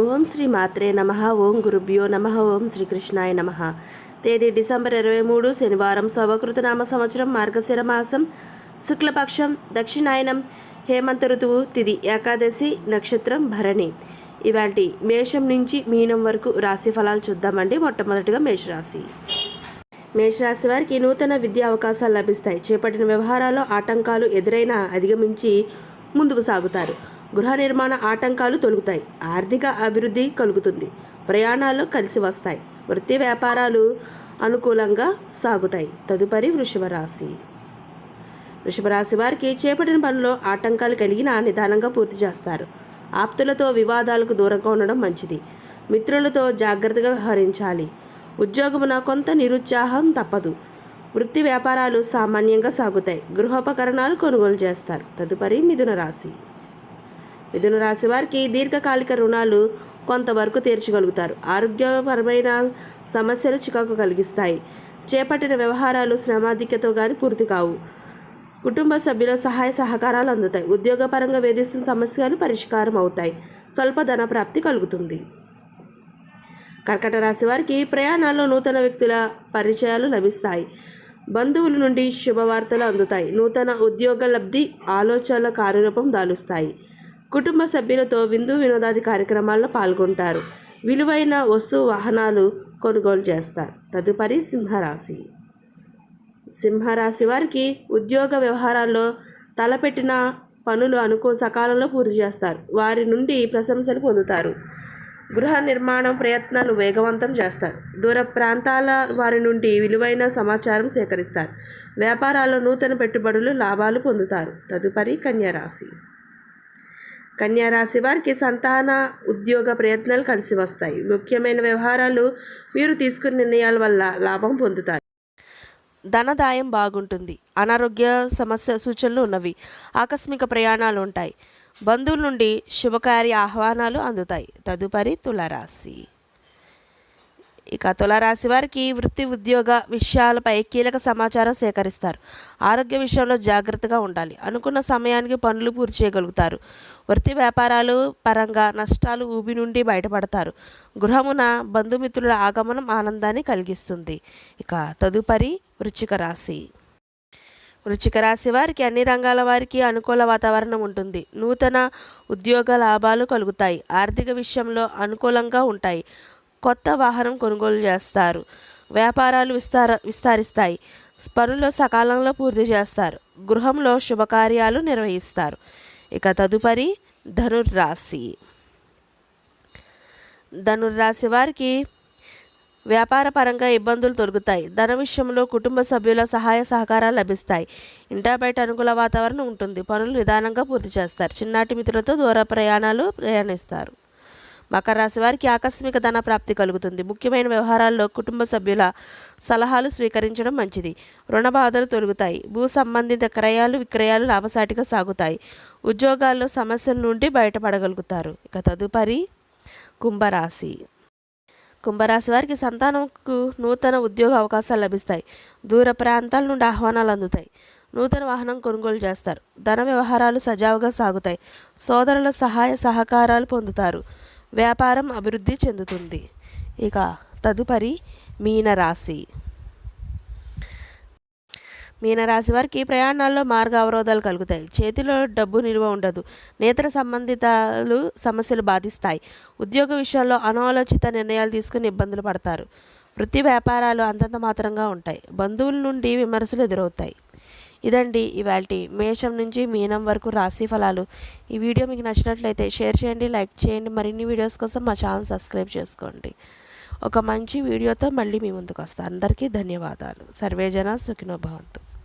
ఓం శ్రీ మాత్రే నమః. ఓం గురుభ్యో నమః. ఓం శ్రీకృష్ణాయ నమః. తేదీ డిసెంబర్ 23 శనివారం. శోభకృతనామ సంవత్సరం మార్గశిర మాసం శుక్లపక్షం దక్షిణాయనం హేమంత ఋతువు తిథి ఏకాదశి నక్షత్రం భరణి. ఇవాల్టి మేషం నుంచి మీనం వరకు రాశి ఫలాలు చూద్దామండి. మొట్టమొదటిగా మేషరాశి. మేషరాశి వారికి నూతన విద్యా అవకాశాలు లభిస్తాయి. చేపట్టిన వ్యవహారాల్లో ఆటంకాలు ఎదురైనా అధిగమించి ముందుకు సాగుతారు. గృహ నిర్మాణ ఆటంకాలు తొలుగుతాయి. ఆర్థిక అభివృద్ధి కలుగుతుంది. ప్రయాణాలు కలిసి వస్తాయి. వృత్తి వ్యాపారాలు అనుకూలంగా సాగుతాయి. తదుపరి వృషభ రాశి. వృషభ రాశి వారికి చేపట్టిన పనిలో ఆటంకాలు కలిగినా నిదానంగా పూర్తి చేస్తారు. ఆప్తులతో వివాదాలకు దూరంగా ఉండడం మంచిది. మిత్రులతో జాగ్రత్తగా వ్యవహరించాలి. ఉద్యోగమున కొంత నిరుత్సాహం తప్పదు. వృత్తి వ్యాపారాలు సామాన్యంగా సాగుతాయి. గృహోపకరణాలు కొనుగోలు చేస్తారు. తదుపరి మిథున రాశి. మిథున రాశి వారికి దీర్ఘకాలిక రుణాలు కొంతవరకు తీర్చగలుగుతారు. ఆరోగ్యపరమైన సమస్యలు చికాకు కలిగిస్తాయి. చేపట్టిన వ్యవహారాలు శ్రమాధిక్యతో కానీ పూర్తి కావు. కుటుంబ సభ్యుల సహాయ సహకారాలు అందుతాయి. ఉద్యోగపరంగా వేధిస్తున్న సమస్యలు పరిష్కారం అవుతాయి. స్వల్ప ధన ప్రాప్తి కలుగుతుంది. కర్కట రాశి వారికి ప్రయాణాల్లో నూతన వ్యక్తుల పరిచయాలు లభిస్తాయి. బంధువుల నుండి శుభవార్తలు అందుతాయి. నూతన ఉద్యోగ లబ్ధి ఆలోచనల కార్యరూపం దాలుస్తాయి. కుటుంబ సభ్యులతో విందు వినోదాది కార్యక్రమాల్లో పాల్గొంటారు. విలువైన వస్తు వాహనాలు కొనుగోలు చేస్తారు. తదుపరి సింహరాశి. సింహరాశి వారికి ఉద్యోగ వ్యవహారాల్లో తలపెట్టిన పనులు సకాలంలో పూర్తి చేస్తారు. వారి నుండి ప్రశంసలు పొందుతారు. గృహ నిర్మాణం ప్రయత్నాలు వేగవంతం చేస్తారు. దూర ప్రాంతాల వారి నుండి విలువైన సమాచారం సేకరిస్తారు. వ్యాపారాల్లో నూతన పెట్టుబడులు లాభాలు పొందుతారు. తదుపరి కన్యారాశి. కన్యారాశి వారికి సంతాన ఉద్యోగ ప్రయత్నాలు కలిసి వస్తాయి. ముఖ్యమైన వ్యవహారాలు మీరు తీసుకున్న నిర్ణయాల వల్ల లాభం పొందుతారు. ధనదాయం బాగుంటుంది. అనారోగ్య సమస్య సూచనలు ఉన్నవి. ఆకస్మిక ప్రయాణాలు ఉంటాయి. బంధువుల నుండి శుభకార్య ఆహ్వానాలు అందుతాయి. తదుపరి తులారాశి. ఇక తులారాశి వారికి వృత్తి ఉద్యోగ విషయాలపై కీలక సమాచారం సేకరిస్తారు. ఆరోగ్య విషయంలో జాగ్రత్తగా ఉండాలి. అనుకున్న సమయానికి పనులు పూర్తి చేయగలుగుతారు. వృత్తి వ్యాపారాలు పరంగా నష్టాలు ఊబి నుండి బయటపడతారు. గృహమున బంధుమిత్రుల ఆగమనం ఆనందాన్ని కలిగిస్తుంది. ఇక తదుపరి వృశ్చిక రాశి. వృశ్చిక రాశి వారికి అన్ని రంగాల వారికి అనుకూల వాతావరణం ఉంటుంది. నూతన ఉద్యోగ లాభాలు కలుగుతాయి. ఆర్థిక విషయంలో అనుకూలంగా ఉంటాయి. కొత్త వాహనం కొనుగోలు చేస్తారు. వ్యాపారాలు విస్తరిస్తాయి. పనులు సకాలంలో పూర్తి చేస్తారు. గృహంలో శుభకార్యాలు నిర్వహిస్తారు. ఇక తదుపరి ధనుర్రాశి. ధనుర్రాశి వారికి వ్యాపార పరంగా ఇబ్బందులు తొలగుతాయి. ధన విషయంలో కుటుంబ సభ్యుల సహాయ సహకారాలు లభిస్తాయి. ఇంటా బయట అనుకూల వాతావరణం ఉంటుంది. పనులు నిదానంగా పూర్తి చేస్తారు. చిన్నాటి మిత్రులతో దూర ప్రయాణిస్తారు. మకర రాశి వారికి ఆకస్మిక ధన ప్రాప్తి కలుగుతుంది. ముఖ్యమైన వ్యవహారాల్లో కుటుంబ సభ్యుల సలహాలు స్వీకరించడం మంచిది. రుణ బాధలు తొలగుతాయి. భూ సంబంధిత క్రయాలు విక్రయాలు లాభసాటిగా సాగుతాయి. ఉద్యోగాల్లో సమస్యల నుండి బయటపడగలుగుతారు. ఇక తదుపరి కుంభరాశి. కుంభరాశి వారికి సంతానంకు నూతన ఉద్యోగ అవకాశాలు లభిస్తాయి. దూర ప్రాంతాల నుండి ఆహ్వానాలు అందుతాయి. నూతన వాహనం కొనుగోలు చేస్తారు. ధన వ్యవహారాలు సజావుగా సాగుతాయి. సోదరుల సహాయ సహకారాలు పొందుతారు. వ్యాపారం అభివృద్ధి చెందుతుంది. ఇక తదుపరి మీనరాశి. మీనరాశి వారికి ప్రయాణాల్లో మార్గ అవరోధాలు కలుగుతాయి. చేతిలో డబ్బు నిల్వ ఉండదు. నేత్ర సంబంధితాలు సమస్యలు బాధిస్తాయి. ఉద్యోగ విషయంలో అనాలోచిత నిర్ణయాలు తీసుకుని ఇబ్బందులు పడతారు. వృత్తి వ్యాపారాలు అంతంత మాత్రంగా ఉంటాయి. బంధువుల నుండి విమర్శలు ఎదురవుతాయి. ఇదండి ఇవాల్టి మేషం నుంచి మీనం వరకు రాశి ఫలాలు. ఈ వీడియో మీకు నచ్చినట్లయితే షేర్ చేయండి, లైక్ చేయండి. మరిన్ని వీడియోస్ కోసం మా ఛానల్ సబ్స్క్రైబ్ చేసుకోండి. ఒక మంచి వీడియోతో మళ్ళీ మీ ముందుకు వస్తాను. అందరికీ ధన్యవాదాలు. సర్వేజన సుఖినో భవంతు.